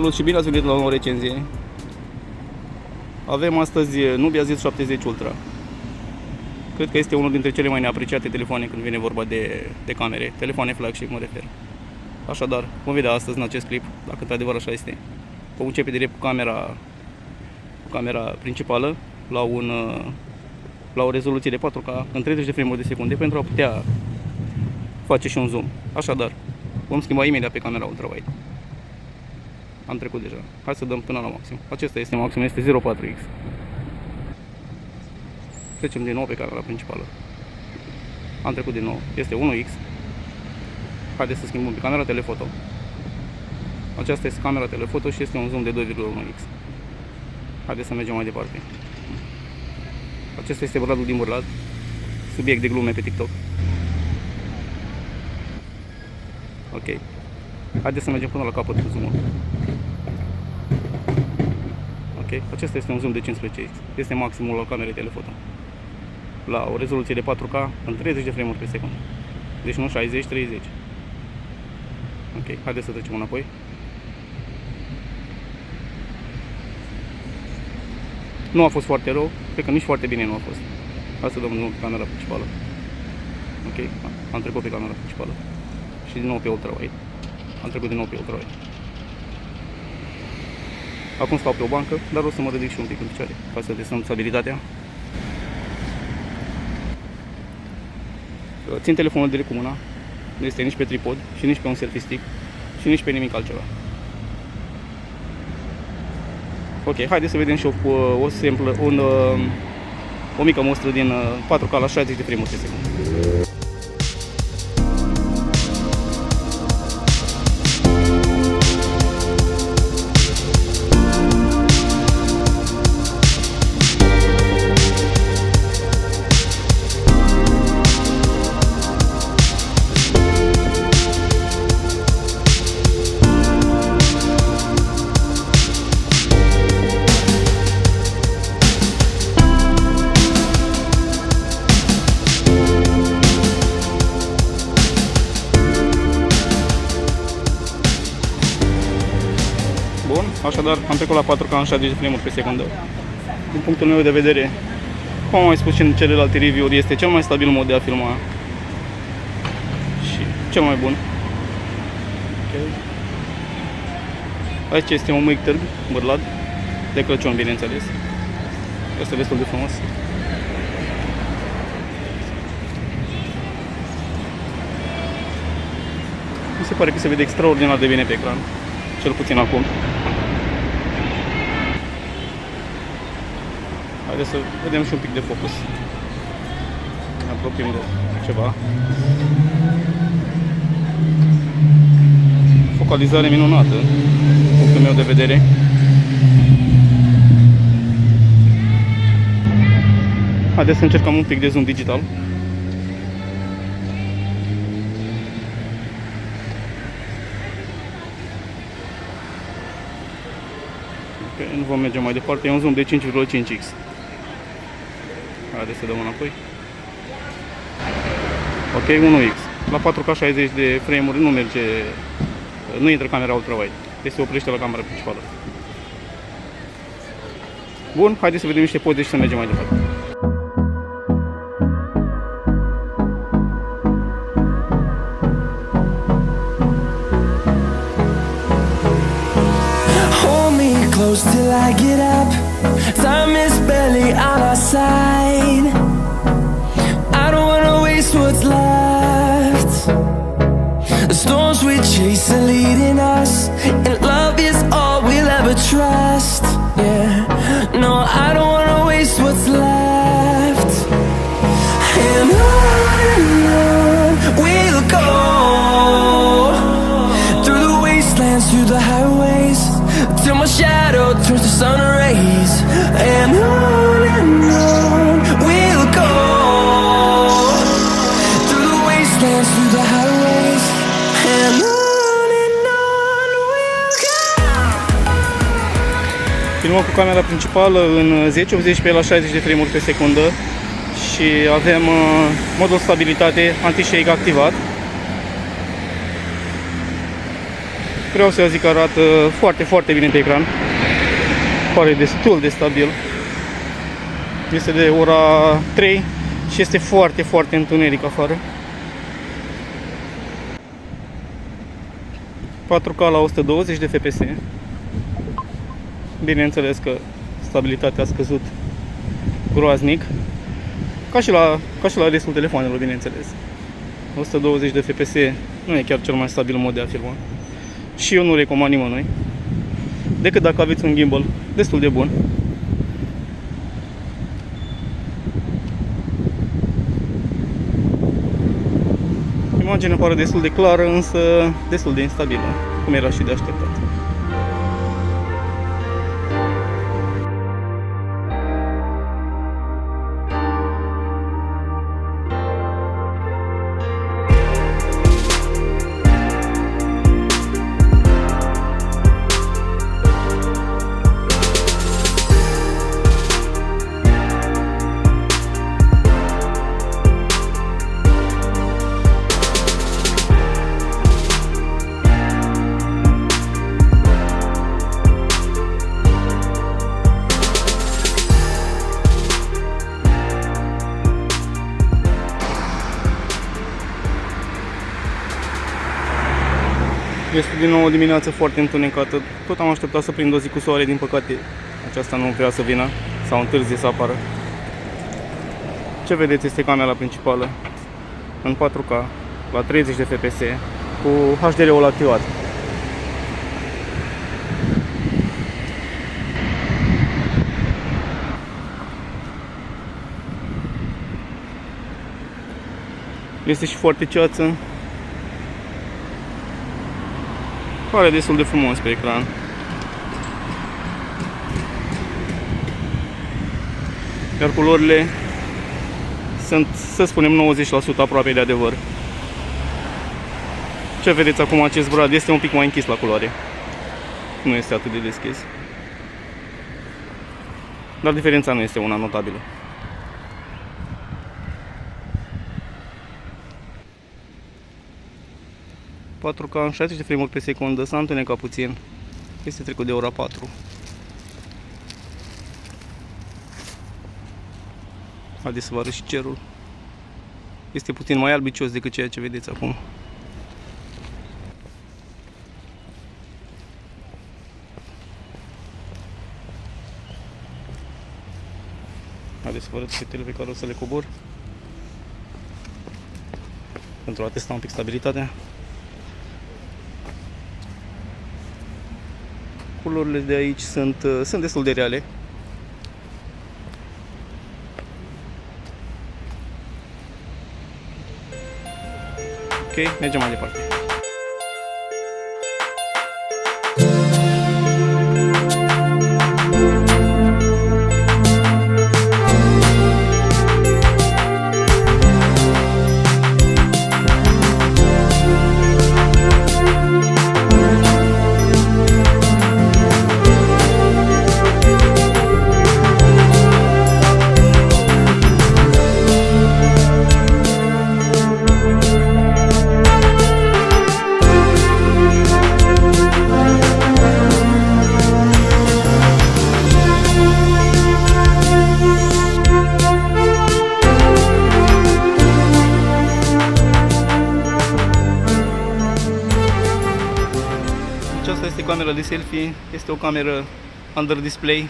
Salut și bine ați venit la o recenzie. Avem astăzi Nubia Z70 Ultra. Cred că este unul dintre cele mai neapreciate telefoane când vine vorba de camere, telefoane flagship mă refer. Așadar, vom vedea astăzi în acest clip dacă într-adevăr așa este. Vom începe direct cu camera principală la o rezoluție de 4K în 30 de frame-uri de secunde pentru a putea face și un zoom. Așadar, vom schimba imediat pe camera ultrawide. Am trecut deja. Hai să dăm până la maxim. Acesta este maxim, este 0.4x. Trecem din nou pe camera principală. Am trecut din nou. Este 1x. Haideți să schimbăm pe camera telefoto. Aceasta este camera telefoto și este un zoom de 2,1x. Haideți să mergem mai departe. Acesta este bărlatul din bărlat, subiect de glume pe TikTok. Ok. Haideți să mergem până la capăt cu zoom-ul. Ok. Acesta este un zoom de 15x. Este maximul la camerei telefoto. La o rezoluție de 4K în 30 de frame-uri pe secundă. Deci nu 60, 30. Ok. Haideți să trecem înapoi. Nu a fost foarte rău, cred că nici foarte bine nu a fost. Hai să dăm din nou pe camera principală. Ok, am trecut pe camera principală. Și din nou pe ultrawide. Am trecut din nou pe ultrawide. Acum stau pe o bancă, dar o să mă ridic și un pic în picioare, ca să testăm stabilitatea. Țin telefonul direct cu mâna, nu este nici pe tripod și nici pe un selfie stick și nici pe nimic altceva. Ok, haideți să vedem și o mică mostră din 4K la 60 de frame-uri pe secundă. Bun, așadar am trecut la 4K în 60 de frame-uri pe secundă. Din punctul meu de vedere, cum am mai spus și în celelalte review-uri, este cel mai stabil mod de a filma și cel mai bun. Okay. Aici este un mic târg, bărlat, de Crăciun, bineînțeles. Este destul de frumos. Mi se pare că se vede extraordinar de bine pe ecran, cel puțin acum. Haideți să vedem și un pic de focus. Ne apropiem de ceva. Focalizare minunată, din punctul meu de vedere. Haideți să încercăm un pic de zoom digital. Okay, nu vom merge mai departe, e un zoom de 5,5x. Haideți să dăm înapoi. Ok, 1x. La 4K 60 de frame-uri nu merge, nu intră camera ultrawide. Deci se oprește la camera principală. Bun, haideți să vedem niște poze și să mergem mai departe. Close till I get up. Time is barely on our side. I don't wanna waste what's left. The storms we chase are leading us, and love is all we'll ever trust. Yeah, no, I don't wanna waste what's left. And on we'll go, through the wastelands, through the highways, till my shadow turns to sun rays. And on we'll go, through the wastelands, through the highways. And on we'll go. Filmăm cu camera principală în 1080p la 60 de frame-uri pe secundă și avem modul stabilitate anti-shake activat. Vreau să zic că arată foarte, foarte bine pe ecran. Pare destul de stabil. Este de ora 3 și este foarte, foarte întuneric afară. 4K la 120 de fps. Bineînțeles că stabilitatea a scăzut groaznic. Ca și la restul telefonelor, bineînțeles. 120 de fps nu e chiar cel mai stabil mod de a filma. Și eu nu recomand nimănui, decât dacă aveți un gimbal destul de bun. Imaginea pare destul de clară, însă destul de instabilă, cum era și de așteptat. Este din nou o dimineață foarte întunecată. Tot am așteptat să prind o zi cu soare, din păcate aceasta nu vrea să vină sau întârzie să apară. Ce vedeți este camera principală în 4K la 30 de fps cu HDR-ul activat. Este și foarte ceață. Pare destul de frumos pe ecran. Iar culorile sunt, să spunem, 90% aproape de adevăr. Ce vedeți acum, acest brad este un pic mai închis la culoare. Nu este atât de deschis. Dar diferența nu este una notabilă. K în 60 de frame-uri pe secundă, s-a întunecat puțin. Este trecut de ora 4. Haideți să vă arăt și cerul. Este puțin mai albicios decât ceea ce vedeți acum. Haideți să vă arăt fetele pe care o să le cobor, pentru a testa un pic stabilitatea. Culorile de aici sunt destul de reale. Ok, mergem mai departe. Aceasta este camera de selfie, este o cameră under display,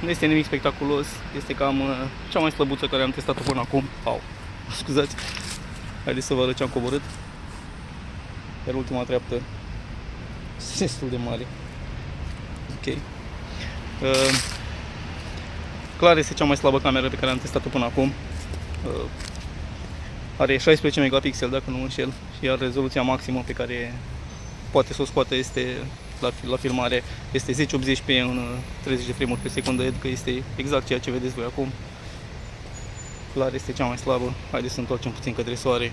nu este nimic spectaculos, este cam cea mai slăbuță care am testat-o până acum. Scuzați, haideți să vă arăt ce am coborât. Iar ultima treaptă destul de mare. Ok. Clar este cea mai slabă cameră pe care am testat-o până acum. Are 16 megapixeli, dacă nu mă înșel, iar rezoluția maximă pe care poate să o scoată este la filmare este 1080p în 30 de frame-uri pe secundă, adică este exact ceea ce vedeți voi acum. Clar este cea mai slabă. Haideți să întoarcem puțin către soare.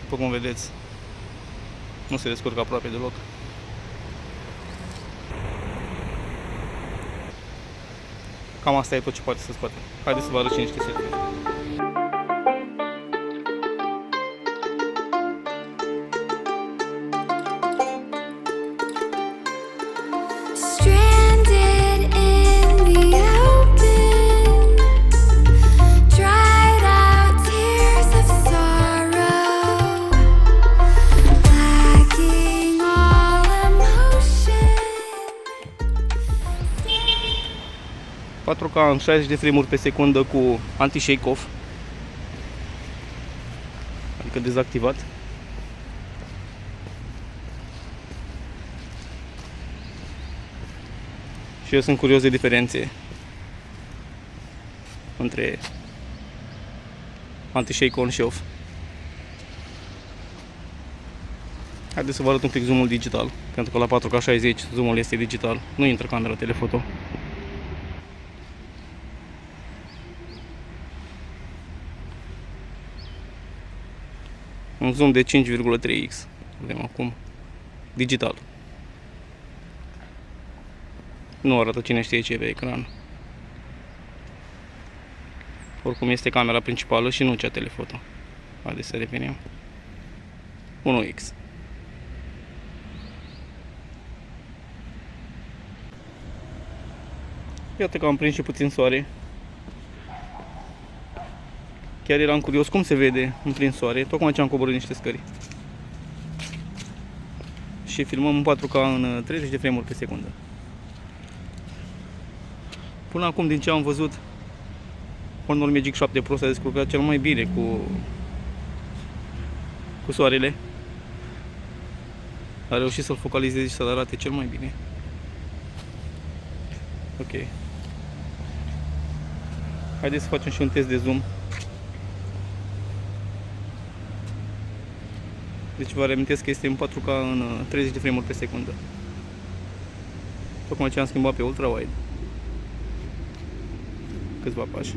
După cum vedeți, nu se descurcă aproape deloc. Cam asta e tot ce poate să scoate. Haideți să vă arăt și niște selfie. 4K în 60 de frame-uri pe secundă cu anti-shake off, adică dezactivat. Și eu sunt curios de diferențe între anti-shake on și off. Haideți să vă arăt un pic zoom-ul digital, pentru că la 4K 60 zoom-ul este digital, nu intră camera telefoto. Un zoom de 5,3x avem acum, digital. Nu arată cine știe ce e pe ecran. Oricum este camera principală și nu cea telefoto. Haideți să revenim. 1x. Iată că am prins și puțin soare. Chiar eram curios cum se vede în plin soare. Tocmai ce am coborât niște scări. Și filmăm în 4K în 30 de frame-uri pe secundă. Până acum, din ce am văzut, Honor Magic 7 Pro s-a descurcat cel mai bine cu soarele. A reușit să-l focalizeze și să-l arate cel mai bine. Ok. Haideți să facem și un test de zoom. Deci vă reamintesc că este în 4K în 30 de frame-uri pe secundă. Tocmai ce am schimbat pe ultra-wide. Câțiva pași.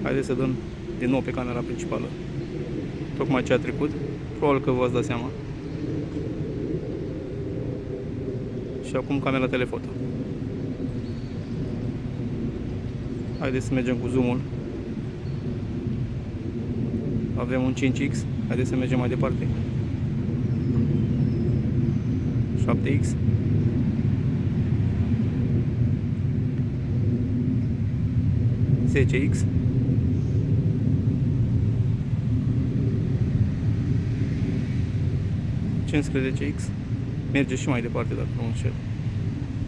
Haideți să dăm din nou pe camera principală. Tocmai ce a trecut. Probabil că v-ați dat seama. Și acum camera telefoto. Haideți să mergem cu zoom-ul. Avem un 5x. Haideți să mergem mai departe. 7x. 10x. 15x. Merge și mai departe dacă nu înșel.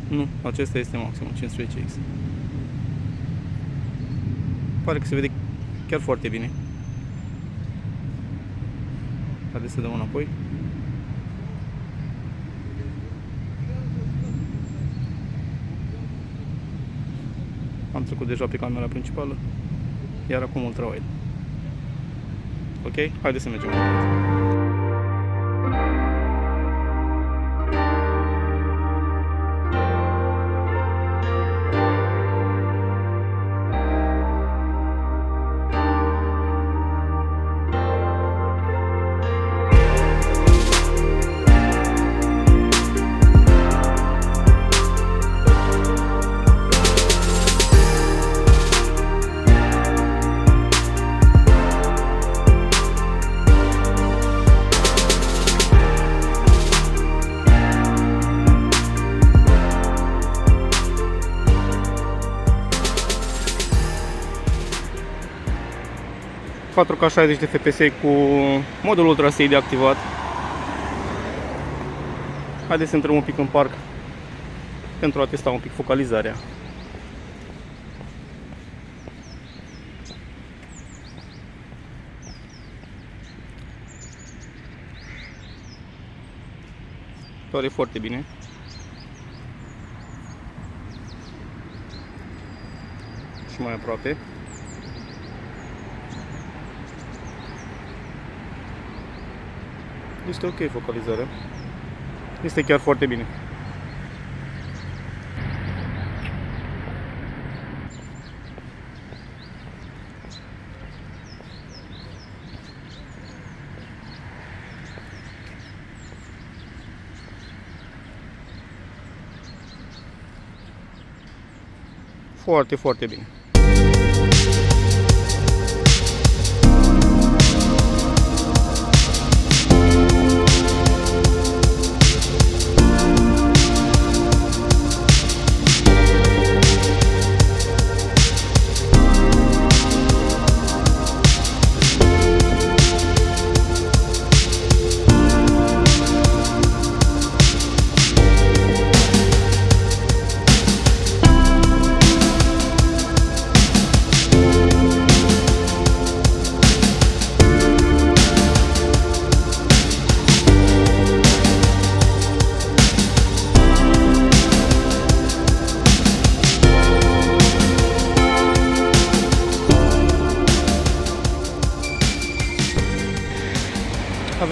Nu, acesta este maximum, 15x. Pare că se vede chiar foarte bine. Haideți să dăm înapoi. Am trecut deja pe camera principală, iar acum ultra-wide. Ok? Haideți să mergem mai departe. K 60 de fps cu modul Ultra Steady activat. Haideți să intrăm un pic în parc pentru a testa un pic focalizarea. Doare foarte bine. Și mai aproape. Este ok focalizarea. Este chiar foarte bine. Foarte, foarte bine.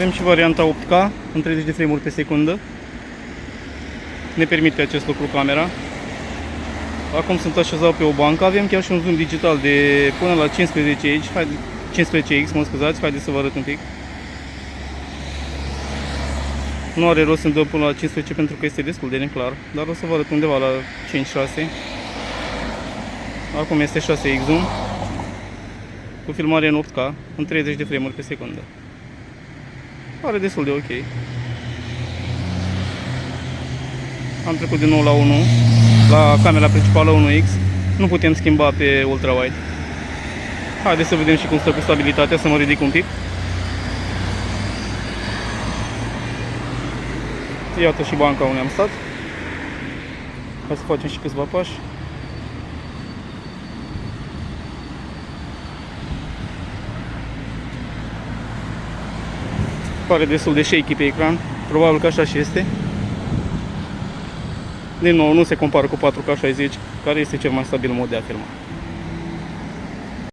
Avem și varianta 8K în 30 de frame-uri pe secundă. Ne permite acest lucru camera. Acum sunt așezat pe o bancă. Avem chiar și un zoom digital de până la 15x, mă scuzați, haideți să vă arăt un pic. Nu are rost să dăm până la 15 pentru că este destul de neclar, dar o să vă arăt undeva la 5-6. Acum este 6x zoom cu filmare în 8K în 30 de frame-uri pe secundă. Pare destul de ok. Am trecut din nou la 1, la camera principală 1x. Nu putem schimba pe ultrawide. Haideți să vedem și cum stă cu stabilitatea, să mă ridic un pic. Iată și banca unde am stat. Hai să facem și câțiva pași. Pare destul de shaky pe ecran. Probabil că așa și este. Din nou, nu se compară cu 4K 60, care este cel mai stabil mod de a filma.